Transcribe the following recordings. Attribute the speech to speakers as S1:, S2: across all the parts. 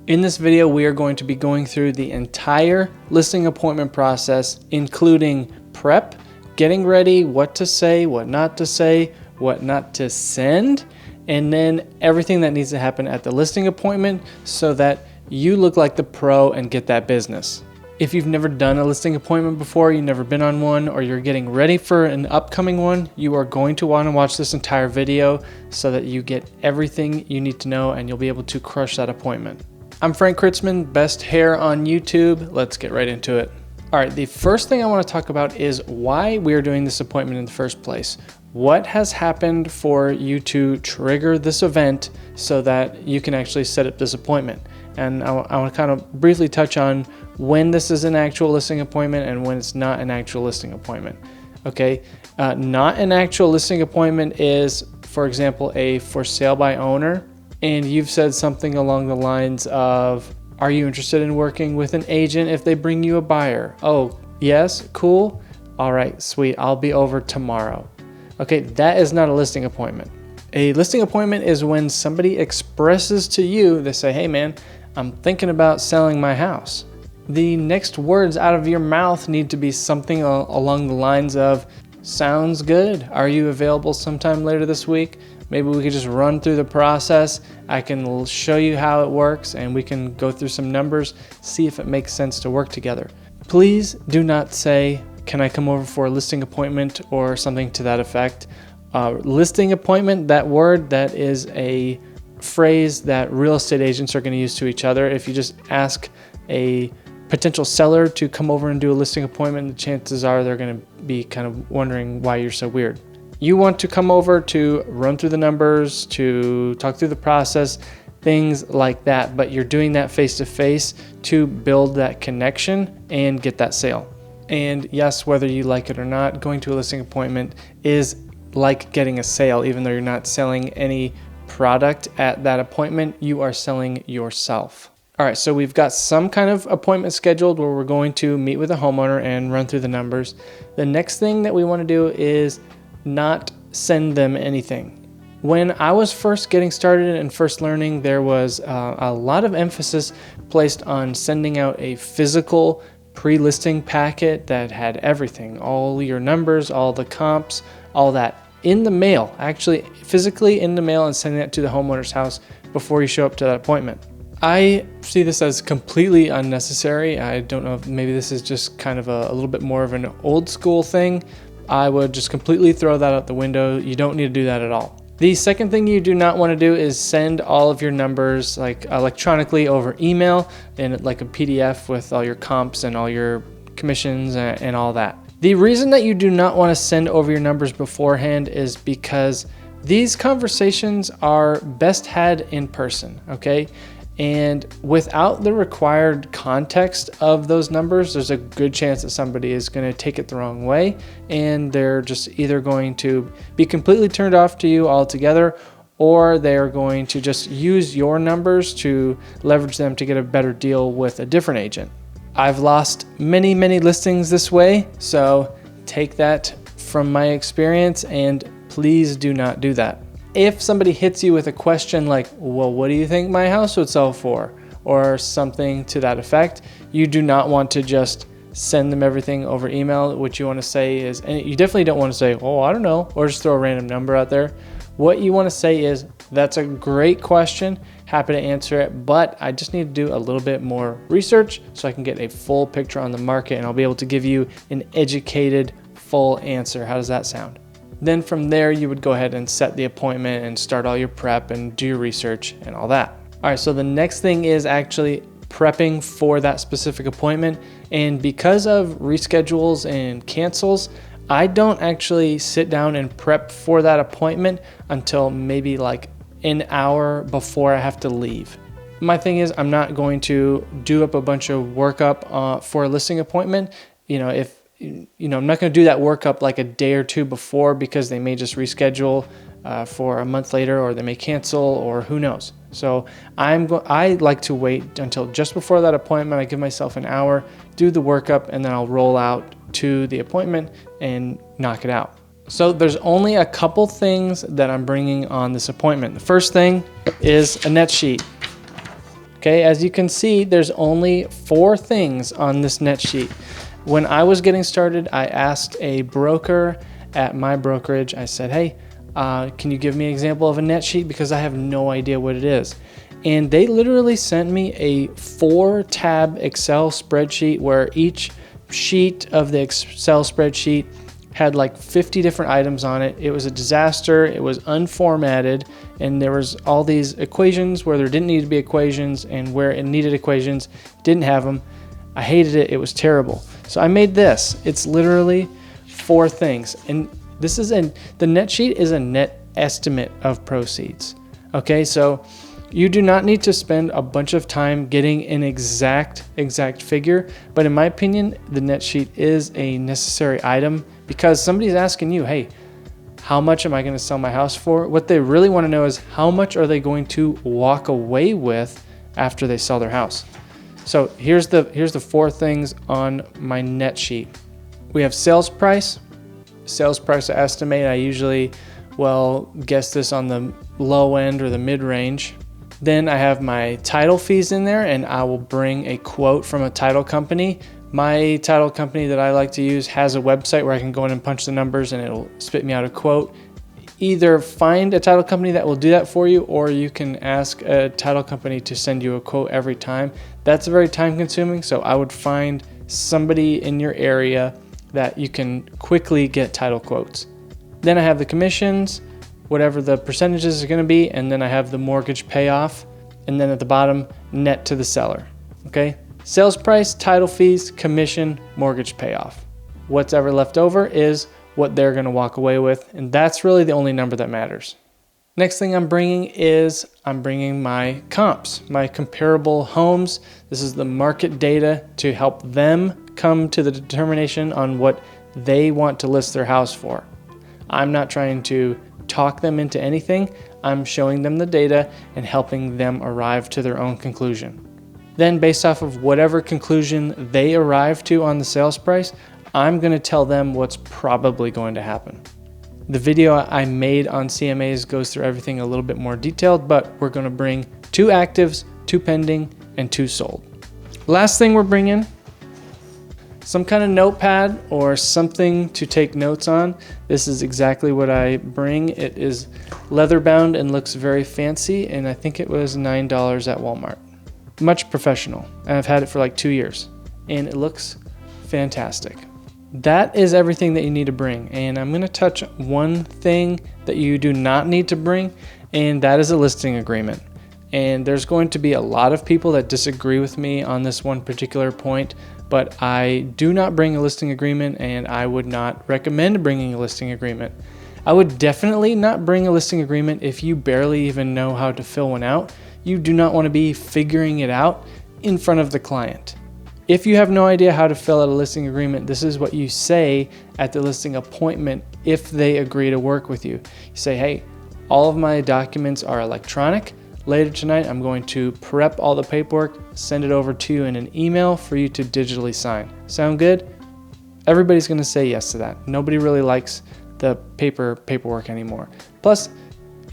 S1: In this video, we are going to be going through the entire listing appointment process, including prep, getting ready, what to say, what not to send, and then everything that needs to happen at the listing appointment so that you look like the pro and get that business. If you've never done a listing appointment before, you've never been on one, or you're getting ready for an upcoming one, you are going to want to watch this entire video so that you get everything you need to know and you'll be able to crush that appointment. I'm Frank Kritzman, best hair on YouTube. Let's get right into it. All right, the first thing I want to talk about is why we're doing this appointment in the first place. What has happened for you to trigger this event so that you can actually set up this appointment? And I want to kind of briefly touch on when this is an actual listing appointment and when it's not an actual listing appointment. Okay, not an actual listing appointment is, for example, a for sale by owner, and you've said something along the lines of, are you interested in working with an agent if they bring you a buyer? Oh, yes, cool. All right, sweet, I'll be over tomorrow. Okay, that is not a listing appointment. A listing appointment is when somebody expresses to you, they say, hey man, I'm thinking about selling my house. The next words out of your mouth need to be something along the lines of, sounds good. Are you available sometime later this week? Maybe we could just run through the process. I can show you how it works and we can go through some numbers, see if it makes sense to work together. Please do not say, can I come over for a listing appointment or something to that effect. Listing appointment, that word, that is a phrase that real estate agents are going to use to each other. If you just ask a potential seller to come over and do a listing appointment, the chances are they're going to be kind of wondering why you're so weird. You want to come over to run through the numbers, to talk through the process, things like that, but you're doing that face-to-face to build that connection and get that sale. And yes, whether you like it or not, going to a listing appointment is like getting a sale. Even though you're not selling any product at that appointment, you are selling yourself. All right, so we've got some kind of appointment scheduled where we're going to meet with a homeowner and run through the numbers. The next thing that we want to do is not send them anything. When I was first getting started and first learning, there was a lot of emphasis placed on sending out a physical pre-listing packet that had everything, all your numbers, all the comps, all that in the mail, actually physically in the mail, and sending that to the homeowner's house before you show up to that appointment. I see this as completely unnecessary. I don't know if maybe this is just kind of a little bit more of an old school thing. I would just completely throw that out the window. You don't need to do that at all. The second thing you do not want to do is send all of your numbers like electronically over email in like a PDF with all your comps and all your commissions and all that. The reason that you do not want to send over your numbers beforehand is because these conversations are best had in person, okay? And without the required context of those numbers, there's a good chance that somebody is going to take it the wrong way, and they're just either going to be completely turned off to you altogether, or they're going to just use your numbers to leverage them to get a better deal with a different agent. I've lost many, many listings this way, so take that from my experience and please do not do that. If somebody hits you with a question like, well, what do you think my house would sell for? Or something to that effect, you do not want to just send them everything over email. What you want to say is, and you definitely don't want to say, oh, I don't know, or just throw a random number out there. What you want to say is, that's a great question, happy to answer it, but I just need to do a little bit more research so I can get a full picture on the market and I'll be able to give you an educated, full answer. How does that sound? Then from there, you would go ahead and set the appointment and start all your prep and do your research and all that. All right, so the next thing is actually prepping for that specific appointment. And because of reschedules and cancels, I don't actually sit down and prep for that appointment until maybe like an hour before I have to leave. My thing is, I'm not going to do up a bunch of workup for a listing appointment. I'm not going to do that workup like a day or two before because they may just reschedule for a month later, or they may cancel, or who knows. So I like to wait until just before that appointment. I give myself an hour, do the workup, and then I'll roll out to the appointment and knock it out. So there's only a couple things that I'm bringing on this appointment. The first thing is a net sheet. Okay, as you can see, there's only 4 things on this net sheet. When I was getting started, I asked a broker at my brokerage, I said, hey, can you give me an example of a net sheet? Because I have no idea what it is. And they literally sent me a 4-tab Excel spreadsheet where each sheet of the Excel spreadsheet had like 50 different items on it. It was a disaster. It was unformatted, and there was all these equations where there didn't need to be equations, and where it needed equations, didn't have them. I hated it. It was terrible. So I made this. It's literally 4 things. And this is the net sheet is a net estimate of proceeds. Okay, so you do not need to spend a bunch of time getting an exact figure, but in my opinion, the net sheet is a necessary item because somebody's asking you, hey, how much am I going to sell my house for? What they really want to know is how much are they going to walk away with after they sell their house. So here's the 4 things on my net sheet. We have sales price to estimate. I usually guess this on the low end or the mid range. Then I have my title fees in there, and I will bring a quote from a title company. My title company that I like to use has a website where I can go in and punch the numbers and it'll spit me out a quote. Either find a title company that will do that for you, or you can ask a title company to send you a quote every time. That's very time consuming, so I would find somebody in your area that you can quickly get title quotes. Then I have the commissions, whatever the percentages are going to be, and then I have the mortgage payoff, and then at the bottom, net to the seller. Okay, sales price, title fees, commission, mortgage payoff. What's ever left over is what they're going to walk away with, and that's really the only number that matters. Next thing I'm bringing my comps, my comparable homes. This is the market data to help them come to the determination on what they want to list their house for. I'm not trying to talk them into anything. I'm showing them the data and helping them arrive to their own conclusion. Then based off of whatever conclusion they arrive to on the sales price, I'm going to tell them what's probably going to happen. The video I made on CMAs goes through everything a little bit more detailed, but we're going to bring 2 actives, 2 pending, and 2 sold. Last thing we're bringing, some kind of notepad or something to take notes on. This is exactly what I bring. It is leather bound and looks very fancy, and I think it was $9 at Walmart. Much professional, and I've had it for like 2 years, and it looks fantastic. That is everything that you need to bring, and I'm going to touch one thing that you do not need to bring, and that is a listing agreement. And there's going to be a lot of people that disagree with me on this one particular point, but I do not bring a listing agreement, and I would not recommend bringing a listing agreement. I would definitely not bring a listing agreement if you barely even know how to fill one out. You do not want to be figuring it out in front of the client. If you have no idea how to fill out a listing agreement, this is what you say at the listing appointment if they agree to work with you. You say, hey, all of my documents are electronic. Later tonight, I'm going to prep all the paperwork, send it over to you in an email for you to digitally sign. Sound good? Everybody's going to say yes to that. Nobody really likes the paperwork anymore. Plus,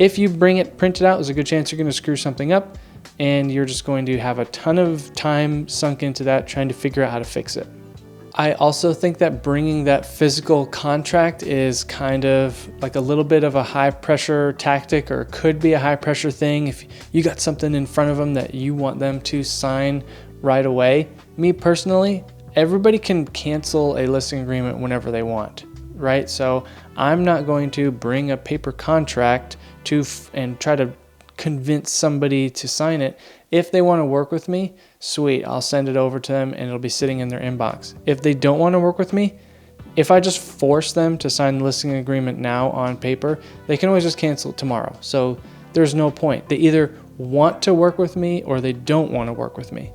S1: if you bring it printed out, there's a good chance you're going to screw something up, and you're just going to have a ton of time sunk into that trying to figure out how to fix it. I also think that bringing that physical contract is kind of like a little bit of a high pressure tactic, or could be a high pressure thing. If you got something in front of them that you want them to sign right away. Me personally, everybody can cancel a listing agreement whenever they want, right? So I'm not going to bring a paper contract and try to convince somebody to sign it. If they want to work with me, sweet, I'll send it over to them and it'll be sitting in their inbox. If they don't want to work with me, if I just force them to sign the listing agreement now on paper, they can always just cancel it tomorrow. So there's no point. They either want to work with me or they don't want to work with me.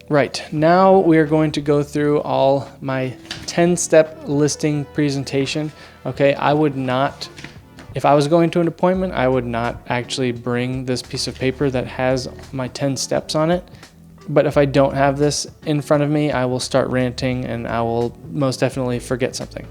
S1: Right, now we are going to go through all my 10-step listing presentation. Okay, if I was going to an appointment, I would not actually bring this piece of paper that has my 10 steps on it. But if I don't have this in front of me, I will start ranting and I will most definitely forget something.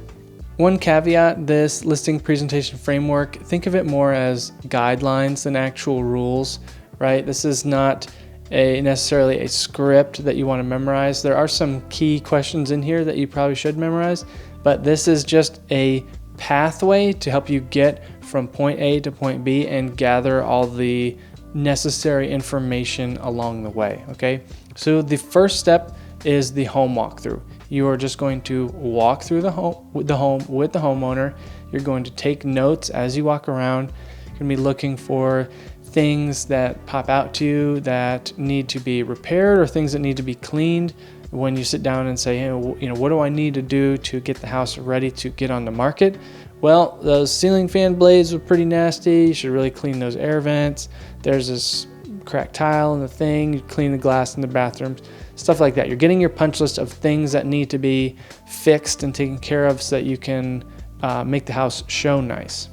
S1: One caveat, this listing presentation framework, think of it more as guidelines than actual rules, right? This is not necessarily a script that you want to memorize. There are some key questions in here that you probably should memorize, but this is just a pathway to help you get from point A to point B and gather all the necessary information along the way. Okay, so the first step is the home walkthrough. You are just going to walk through the home with the homeowner. You're going to take notes as you walk around. You're going to be looking for things that pop out to you that need to be repaired or things that need to be cleaned. When you sit down and say, hey, what do I need to do to get the house ready to get on the market? Well, those ceiling fan blades were pretty nasty. You should really clean those air vents. There's this cracked tile in the thing. You clean the glass in the bathrooms, stuff like that. You're getting your punch list of things that need to be fixed and taken care of so that you can make the house show nice.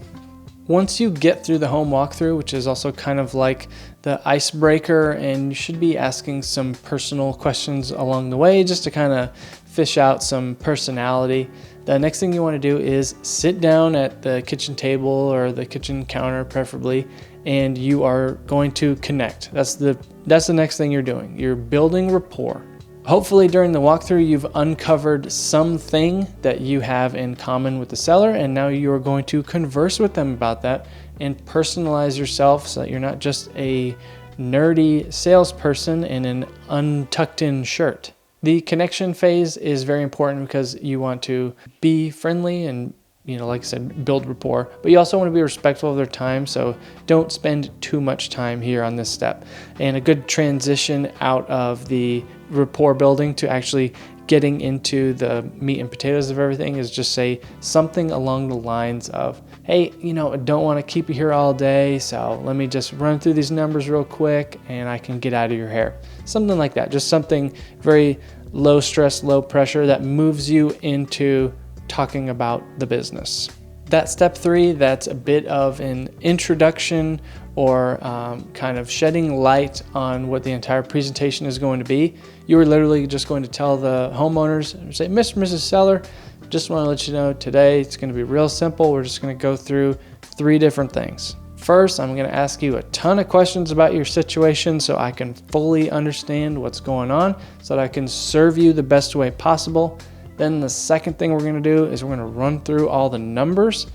S1: Once you get through the home walkthrough, which is also kind of like the icebreaker, and you should be asking some personal questions along the way just to kind of fish out some personality. The next thing you want to do is sit down at the kitchen table or the kitchen counter preferably, and you are going to connect. That's the next thing you're doing. You're building rapport. Hopefully during the walkthrough, you've uncovered something that you have in common with the seller, and now you are going to converse with them about that and personalize yourself so that you're not just a nerdy salesperson in an untucked in shirt. The connection phase is very important because you want to be friendly and, like I said, build rapport, but you also want to be respectful of their time, so don't spend too much time here on this step. And a good transition out of the rapport building to actually getting into the meat and potatoes of everything is just say something along the lines of, hey, I don't want to keep you here all day, so let me just run through these numbers real quick and I can get out of your hair. Something like that, just something very low stress, low pressure that moves you into talking about the business. That step 3, that's a bit of an introduction or kind of shedding light on what the entire presentation is going to be. You are literally just going to tell the homeowners, say, Mr. and Mrs. Seller, just want to let you know today it's going to be real simple. We're just going to go through 3 different things. First, I'm going to ask you a ton of questions about your situation so I can fully understand what's going on so that I can serve you the best way possible. Then the second thing we're going to do is we're going to run through all the numbers.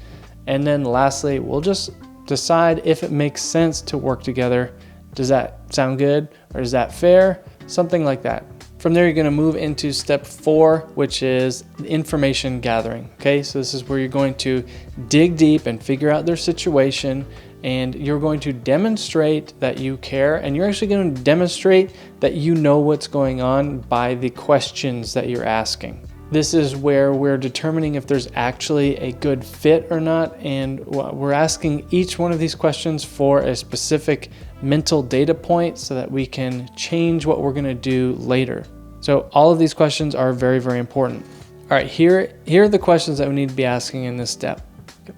S1: And then lastly, we'll just decide if it makes sense to work together. Does that sound good? Or is that fair? Something like that. From there, you're going to move into step 4, which is information gathering. Okay, so this is where you're going to dig deep and figure out their situation, and you're going to demonstrate that you care, and you're actually going to demonstrate that you know what's going on by the questions that you're asking. This is where we're determining if there's actually a good fit or not, and we're asking each one of these questions for a specific mental data point so that we can change what we're going to do later. So all of these questions are very, very important. All right, here are the questions that we need to be asking in this step.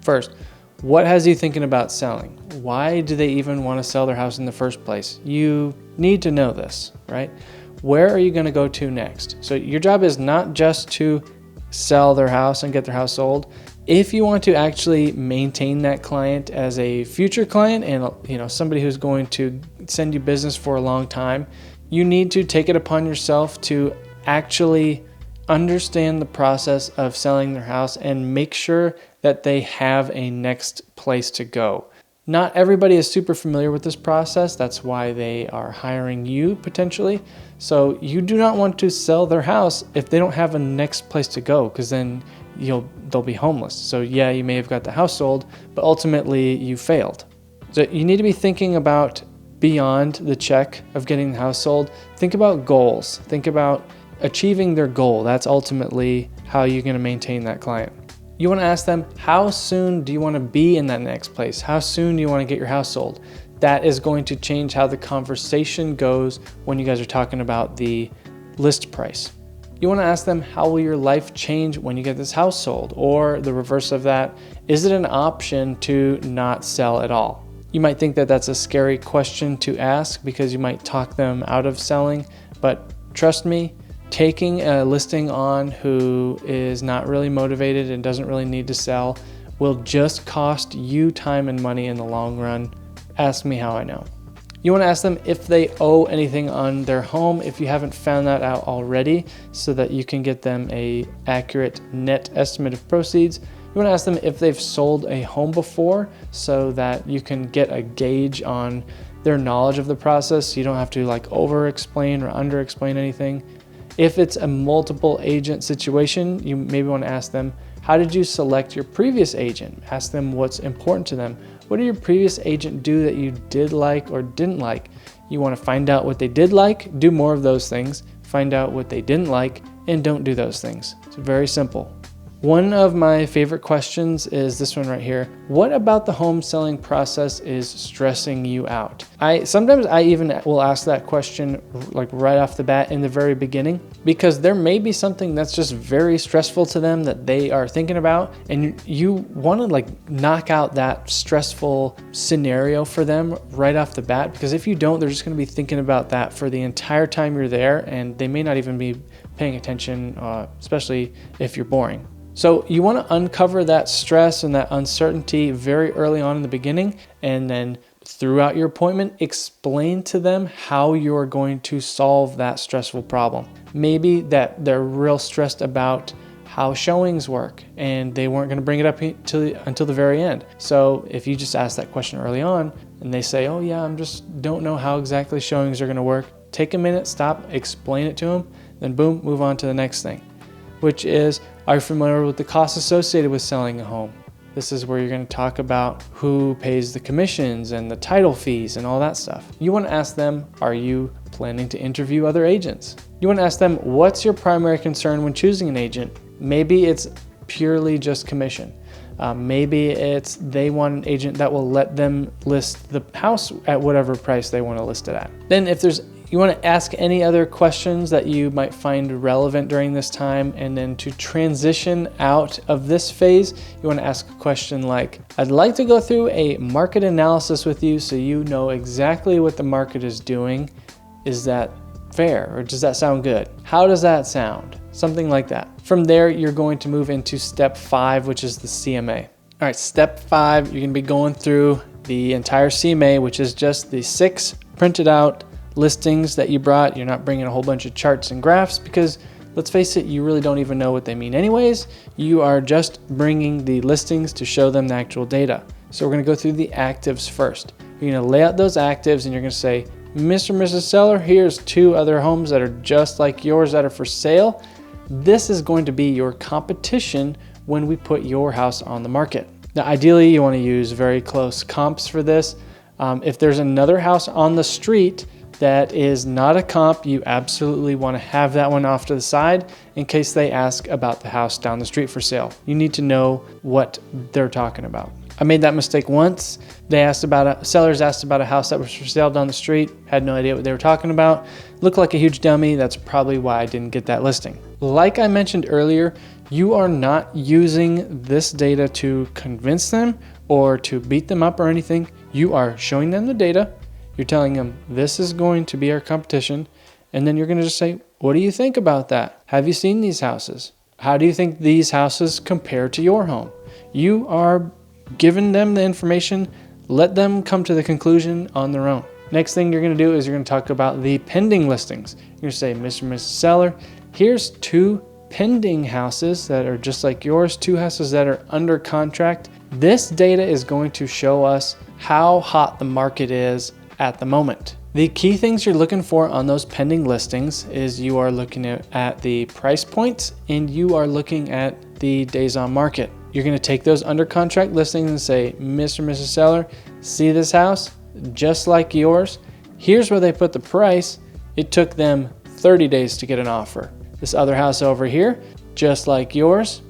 S1: First, what has you thinking about selling? Why do they even want to sell their house in the first place? You need to know this, right? Where are you going to go to next? So your job is not just to sell their house and get their house sold. If you want to actually maintain that client as a future client and somebody who's going to send you business for a long time, you need to take it upon yourself to actually understand the process of selling their house and make sure that they have a next place to go. Not everybody is super familiar with this process. That's why they are hiring you potentially. So you do not want to sell their house if they don't have a next place to go, because then they'll be homeless. So yeah, you may have got the house sold, but ultimately you failed. So you need to be thinking about beyond the check of getting the house sold. Think about goals. Think about achieving their goal. That's ultimately how you're going to maintain that client. You want to ask them, how soon do you want to be in that next place? How soon do you want to get your house sold? That is going to change how the conversation goes when you guys are talking about the list price. You want to ask them, how will your life change when you get this house sold? Or the reverse of that, is it an option to not sell at all? You might think that that's a scary question to ask because you might talk them out of selling, but trust me, taking a listing on who is not really motivated and doesn't really need to sell will just cost you time and money in the long run. Ask me how I know. You want to ask them if they owe anything on their home if you haven't found that out already, so that you can get them a accurate net estimate of proceeds. You want to ask them if they've sold a home before, so that you can get a gauge on their knowledge of the process, so you don't have to like over explain or under explain anything. If it's a multiple agent situation, you maybe want to ask them, how did you select your previous agent? Ask them what's important to them. What did your previous agent do that you did like or didn't like? You want to find out what they did like, do more of those things, find out what they didn't like, and don't do those things. It's very simple. One of my favorite questions is this one right here. What about the home selling process is stressing you out? Sometimes I even will ask that question like right off the bat in the very beginning, because there may be something that's just very stressful to them that they are thinking about, and you want to like knock out that stressful scenario for them right off the bat, because if you don't, they're just going to be thinking about that for the entire time you're there, and they may not even be paying attention, especially if you're boring. So you want to uncover that stress and that uncertainty very early on in the beginning, and then throughout your appointment, explain to them how you're going to solve that stressful problem. Maybe that they're real stressed about how showings work and they weren't going to bring it up until the very end. So if you just ask that question early on and they say, oh yeah, don't know how exactly showings are going to work, take a minute, stop, explain it to them, then boom, move on to the next thing, which is, are you familiar with the costs associated with selling a home? This is where you're going to talk about who pays the commissions and the title fees and all that stuff. You want to ask them, are you planning to interview other agents? You want to ask them, what's your primary concern when choosing an agent? Maybe it's purely just commission. Maybe it's they want an agent that will let them list the house at whatever price they want to list it at. Then you want to ask any other questions that you might find relevant during this time, and then to transition out of this phase, you want to ask a question like, I'd like to go through a market analysis with you so you know exactly what the market is doing. Is that fair, or does that sound good? How does that sound? Something like that. From there, you're going to move into step 5, which is the CMA. All right, step 5, you're going to be going through the entire CMA, which is just the 6 printed out listings that you brought. You're not bringing a whole bunch of charts and graphs, because let's face it, you really don't even know what they mean anyways. You are just bringing the listings to show them the actual data. So we're going to go through the actives first. You're going to lay out those actives and you're going to say, Mr. and Mrs. Seller, here's 2 other homes that are just like yours that are for sale. This is going to be your competition when we put your house on the market. Now, ideally, you want to use very close comps for this. If there's another house on the street that is not a comp, you absolutely want to have that one off to the side in case they ask about the house down the street for sale. You need to know what they're talking about. I made that mistake once. Sellers asked about a house that was for sale down the street, had no idea what they were talking about. Looked like a huge dummy. That's probably why I didn't get that listing. Like I mentioned earlier, you are not using this data to convince them or to beat them up or anything. You are showing them the data. You're telling them this is going to be our competition, and then you're going to just say, what do you think about that? Have you seen these houses? How do you think these houses compare to your home? You are giving them the information. Let them come to the conclusion on their own. Next thing you're going to do is you're going to talk about the pending listings. You're going to say, Mr. and Mrs. Seller, here's 2 pending houses that are just like yours, 2 houses that are under contract. This data is going to show us how hot the market is at the moment. The key things you're looking for on those pending listings is you are looking at the price points and you are looking at the days on market. You're going to take those under contract listings and say, Mr. and Mrs. Seller, see this house just like yours? Here's where they put the price. It took them 30 days to get an offer. This other house over here, just like yours,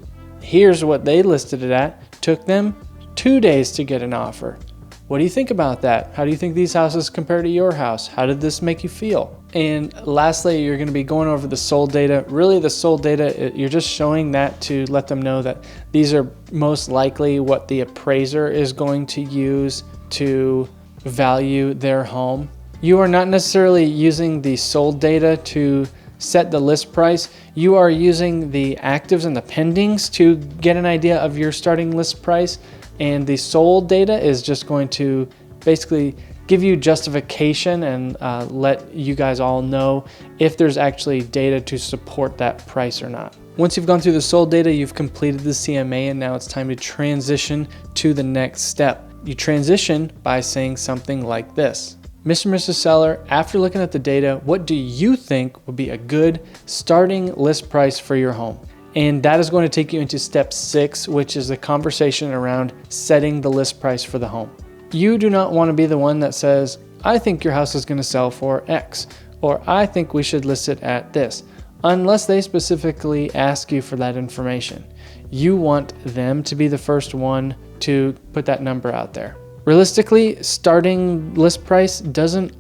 S1: here's what they listed it at. Took them 2 days to get an offer. What do you think about that? How do you think these houses compare to your house? How did this make you feel? And lastly, you're going to be going over the sold data. Really, the sold data, you're just showing that to let them know that these are most likely what the appraiser is going to use to value their home. You are not necessarily using the sold data to set the list price. You are using the actives and the pendings to get an idea of your starting list price. And the sold data is just going to basically give you justification and let you guys all know if there's actually data to support that price or not. Once you've gone through the sold data, you've completed the CMA, and now it's time to transition to the next step. You transition by saying something like this. Mr. and Mrs. Seller, after looking at the data, what do you think would be a good starting list price for your home? And that is going to take you into step 6, which is the conversation around setting the list price for the home. You do not want to be the one that says, I think your house is going to sell for X, or I think we should list it at this, unless they specifically ask you for that information. You want them to be the first one to put that number out there. Realistically, starting list price doesn't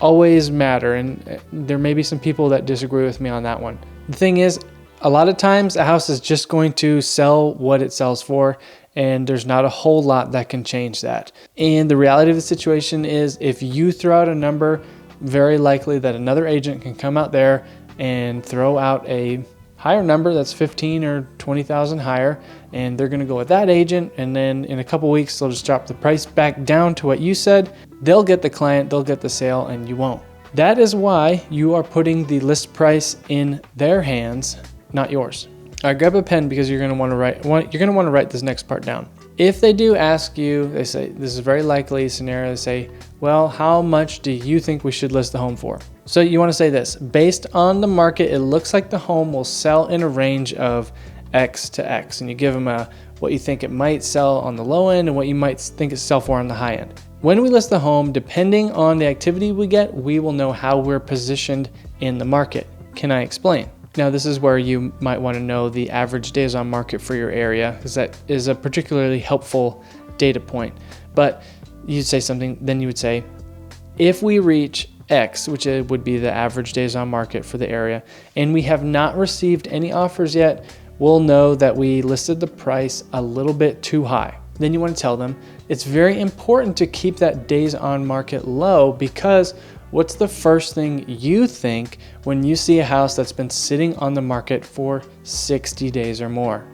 S1: always matter, and there may be some people that disagree with me on that one. The thing is, a lot of times a house is just going to sell what it sells for, and there's not a whole lot that can change that. And the reality of the situation is, if you throw out a number, very likely that another agent can come out there and throw out a higher number that's 15 or 20,000 higher, and they're going to go with that agent, and then in a couple weeks they'll just drop the price back down to what you said. They'll get the client, they'll get the sale, and you won't. That is why you are putting the list price in their hands, not yours. All right, grab a pen, because you're going to want to write this next part down. If they do ask you, they say, this is a very likely scenario, they say, well, how much do you think we should list the home for? So you want to say this: based on the market, it looks like the home will sell in a range of X to X. And you give them what you think it might sell on the low end and what you might think it sell for on the high end. When we list the home, depending on the activity we get, we will know how we're positioned in the market. Can I explain? Now, this is where you might want to know the average days on market for your area, because that is a particularly helpful data point. But you'd say something, then you would say, if we reach X, which would be the average days on market for the area, and we have not received any offers yet, we'll know that we listed the price a little bit too high. Then you want to tell them it's very important to keep that days on market low, because what's the first thing you think when you see a house that's been sitting on the market for 60 days or more?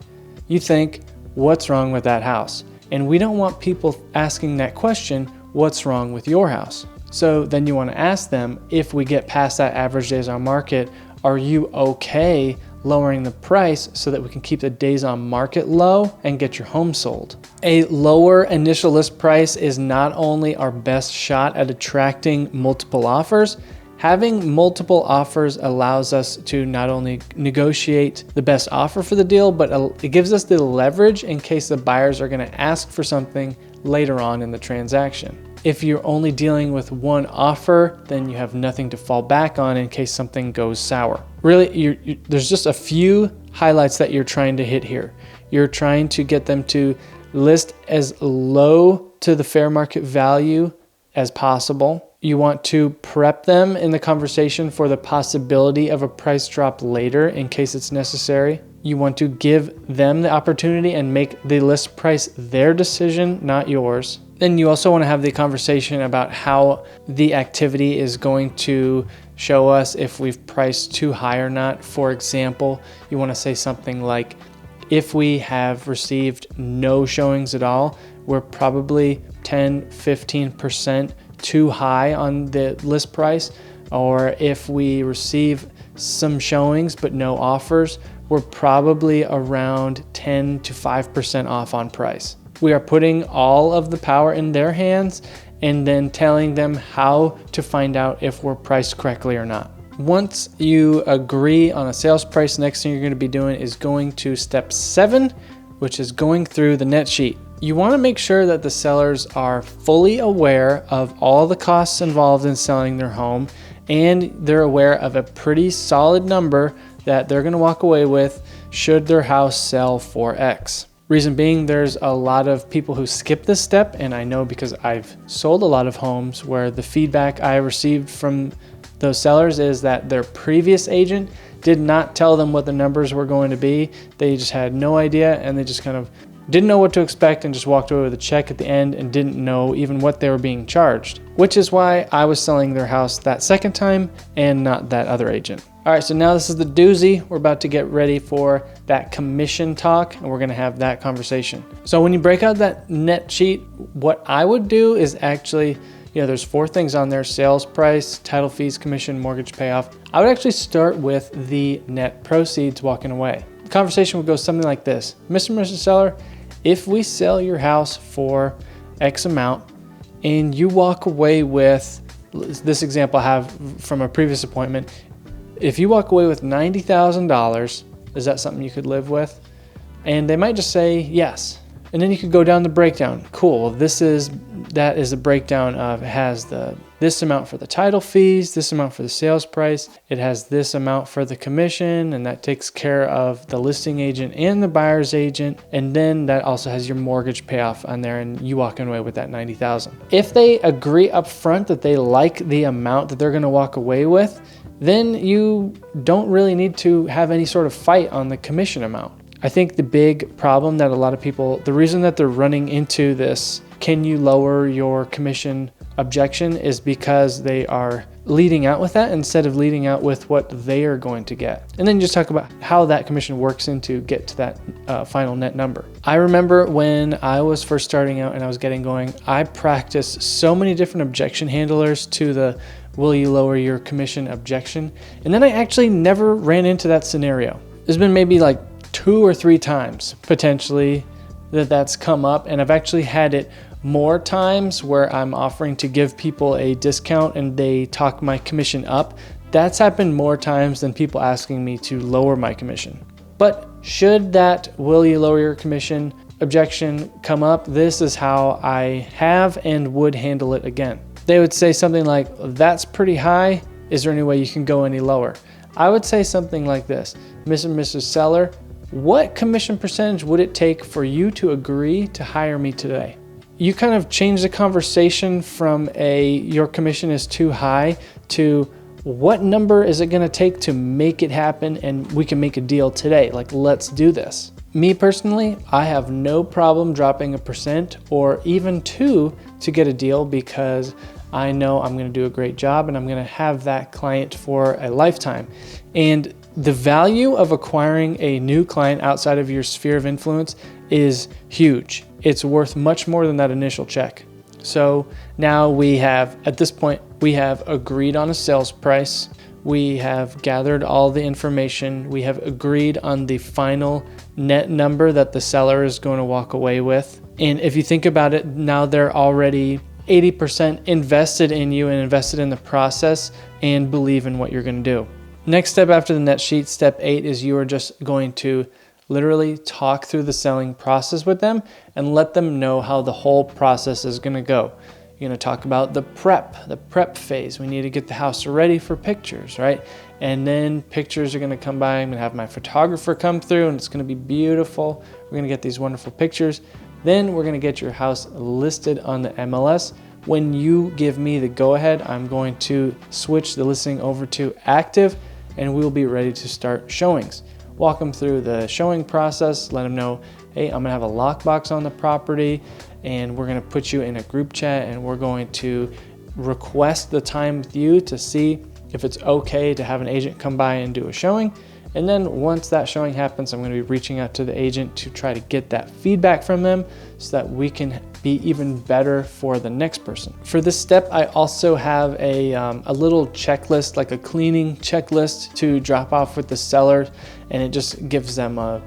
S1: You think, what's wrong with that house? And we don't want people asking that question, what's wrong with your house? So then you want to ask them, if we get past that average days on market, are you okay lowering the price so that we can keep the days on market low and get your home sold? A lower initial list price is not only our best shot at attracting multiple offers. Having multiple offers allows us to not only negotiate the best offer for the deal, but it gives us the leverage in case the buyers are going to ask for something later on in the transaction. If you're only dealing with one offer, then you have nothing to fall back on in case something goes sour. Really, there's just a few highlights that you're trying to hit here. You're trying to get them to list as low to the fair market value as possible. You want to prep them in the conversation for the possibility of a price drop later in case it's necessary. You want to give them the opportunity and make the list price their decision, not yours. Then you also want to have the conversation about how the activity is going to show us if we've priced too high or not. For example, you want to say something like, if we have received no showings at all, we're probably 10-15% too high on the list price. Or if we receive some showings but no offers, we're probably around 10 to 5% off on price. We are putting all of the power in their hands and then telling them how to find out if we're priced correctly or not. Once you agree on a sales price, next thing you're going to be doing is going to step 7, which is going through the net sheet. You want to make sure that the sellers are fully aware of all the costs involved in selling their home, and they're aware of a pretty solid number that they're going to walk away with should their house sell for X. Reason being, there's a lot of people who skip this step, and I know because I've sold a lot of homes where the feedback I received from those sellers is that their previous agent did not tell them what the numbers were going to be. They just had no idea, and they just kind of didn't know what to expect and just walked away with a check at the end and didn't know even what they were being charged, which is why I was selling their house that second time and not that other agent. All right, so now this is the doozy. We're about to get ready for that commission talk, and we're gonna have that conversation. So when you break out that net sheet, what I would do is actually There's 4 things on there: sales price, title fees, commission, mortgage payoff. I would actually start with the net proceeds walking away. The conversation would go something like this: Mr. and Mrs. Seller, if we sell your house for X amount and you walk away with, this example I have from a previous appointment, if you walk away with $90,000, is that something you could live with? And they might just say yes. And then you could go down the breakdown. Cool, that is a breakdown of, it has this amount for the title fees, this amount for the sales price, it has this amount for the commission, and that takes care of the listing agent and the buyer's agent, and then that also has your mortgage payoff on there, and you walking away with that $90,000. If they agree up front that they like the amount that they're gonna walk away with, then you don't really need to have any sort of fight on the commission amount. I think the big problem that a lot of people, the reason that they're running into this, can you lower your commission objection, is because they are leading out with that instead of leading out with what they are going to get. And then just talk about how that commission works into get to that final net number. I remember when I was first starting out and I was getting going, I practiced so many different objection handlers to the will you lower your commission objection. And then I actually never ran into that scenario. There's been maybe like 2 or 3 times potentially that's come up, and I've actually had it more times where I'm offering to give people a discount and they talk my commission up. That's happened more times than people asking me to lower my commission. But should that will you lower your commission objection come up, this is how I have and would handle it again. They would say something like, that's pretty high, is there any way you can go any lower? I would say something like this: Mr. and Mrs. Seller, what commission percentage would it take for you to agree to hire me today? You kind of change the conversation from your commission is too high to what number is it going to take to make it happen and we can make a deal today? Like, let's do this. Me personally, I have no problem dropping 1% or even 2% to get a deal, because I know I'm going to do a great job and I'm going to have that client for a lifetime. And the value of acquiring a new client outside of your sphere of influence is huge. It's worth much more than that initial check. So now at this point, we have agreed on a sales price. We have gathered all the information. We have agreed on the final net number that the seller is going to walk away with. And if you think about it, now they're already 80% invested in you and invested in the process and believe in what you're going to do. Next step after the net sheet, step 8, is you are just going to literally talk through the selling process with them and let them know how the whole process is going to go. You're going to talk about the prep phase. We need to get the house ready for pictures, right? And then pictures are going to come by. I'm going to have my photographer come through and it's going to be beautiful. We're going to get these wonderful pictures. Then we're going to get your house listed on the MLS. When you give me the go-ahead, I'm going to switch the listing over to active and we'll be ready to start showings. Walk them through the showing process, let them know, hey, I'm gonna have a lockbox on the property and we're gonna put you in a group chat and we're going to request the time with you to see if it's okay to have an agent come by and do a showing. And then once that showing happens, I'm going to be reaching out to the agent to try to get that feedback from them so that we can be even better for the next person. For this step, I also have a little checklist, like a cleaning checklist to drop off with the seller, and it just gives them a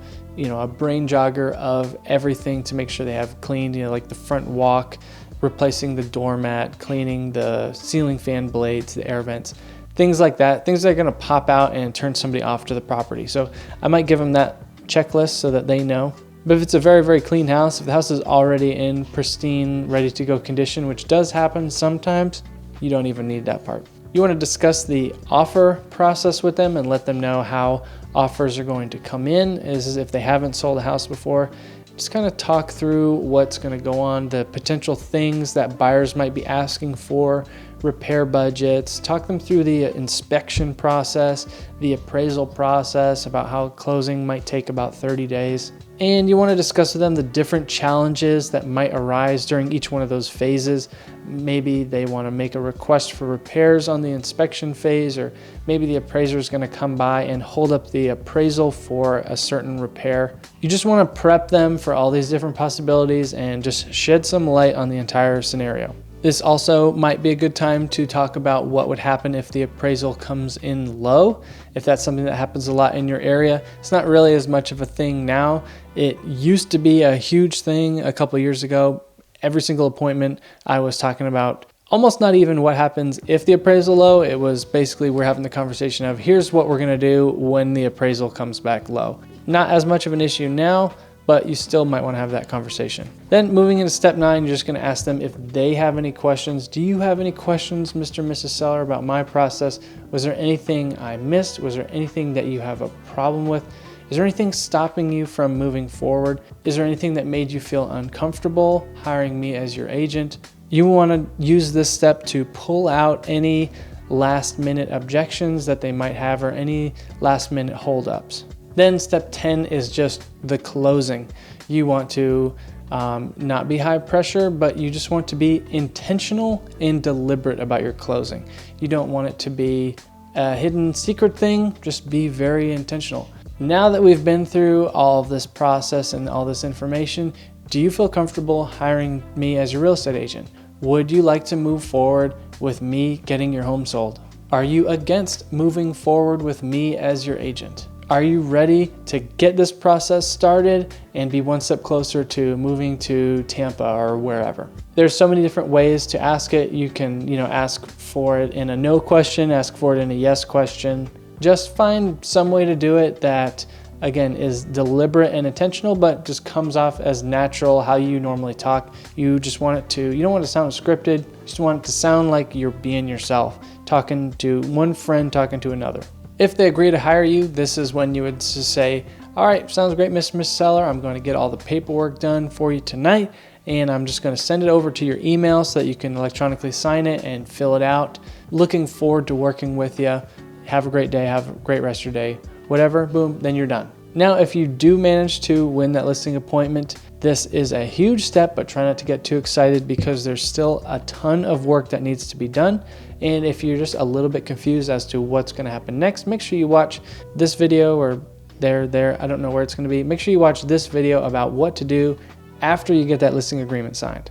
S1: brain jogger of everything to make sure they have cleaned, like the front walk, replacing the doormat, cleaning the ceiling fan blades, the air vents. Things like that, things that are gonna pop out and turn somebody off to the property. So I might give them that checklist so that they know. But if it's a very, very clean house, if the house is already in pristine, ready to go condition, which does happen sometimes, you don't even need that part. You wanna discuss the offer process with them and let them know how offers are going to come in, as if they haven't sold a house before. Just kind of talk through what's going to go on, the potential things that buyers might be asking for, repair budgets, talk them through the inspection process, the appraisal process, about how closing might take about 30 days. And you want to discuss with them the different challenges that might arise during each one of those phases. Maybe they want to make a request for repairs on the inspection phase, or maybe the appraiser is going to come by and hold up the appraisal for a certain repair. You just want to prep them for all these different possibilities and just shed some light on the entire scenario. This also might be a good time to talk about what would happen if the appraisal comes in low. If that's something that happens a lot in your area, it's not really as much of a thing now. It used to be a huge thing a couple years ago. Every single appointment I was talking about almost not even what happens if the appraisal low. It was basically we're having the conversation of here's what we're going to do when the appraisal comes back low. Not as much of an issue now, but you still might want to have that conversation. Then moving into step 9, you're just going to ask them if they have any questions. Do you have any questions, Mr. and Mrs. Seller, about my process? Was there anything I missed? Was there anything that you have a problem with? Is there anything stopping you from moving forward? Is there anything that made you feel uncomfortable hiring me as your agent? You want to use this step to pull out any last minute objections that they might have or any last minute holdups. Then step 10 is just the closing. You want to not be high pressure, but you just want to be intentional and deliberate about your closing. You don't want it to be a hidden secret thing, just be very intentional. Now that we've been through all of this process and all this information, do you feel comfortable hiring me as your real estate agent? Would you like to move forward with me getting your home sold? Are you against moving forward with me as your agent? Are you ready to get this process started and be one step closer to moving to Tampa or wherever? There's so many different ways to ask it. You can, ask for it in a no question, ask for it in a yes question. Just find some way to do it that, again, is deliberate and intentional, but just comes off as natural, how you normally talk. You just want it to, you don't want it to sound scripted. You just want it to sound like you're being yourself, talking to one friend, talking to another. If they agree to hire you, this is when you would just say, all right, sounds great, Mr. Seller. I'm going to get all the paperwork done for you tonight, and I'm just going to send it over to your email so that you can electronically sign it and fill it out. Looking forward to working with you. Have a great day. Have a great rest of your day. Whatever, boom, then you're done. Now, if you do manage to win that listing appointment, this is a huge step, but try not to get too excited because there's still a ton of work that needs to be done. And if you're just a little bit confused as to what's going to happen next, make sure you watch this video or there, I don't know where it's going to be. Make sure you watch this video about what to do after you get that listing agreement signed.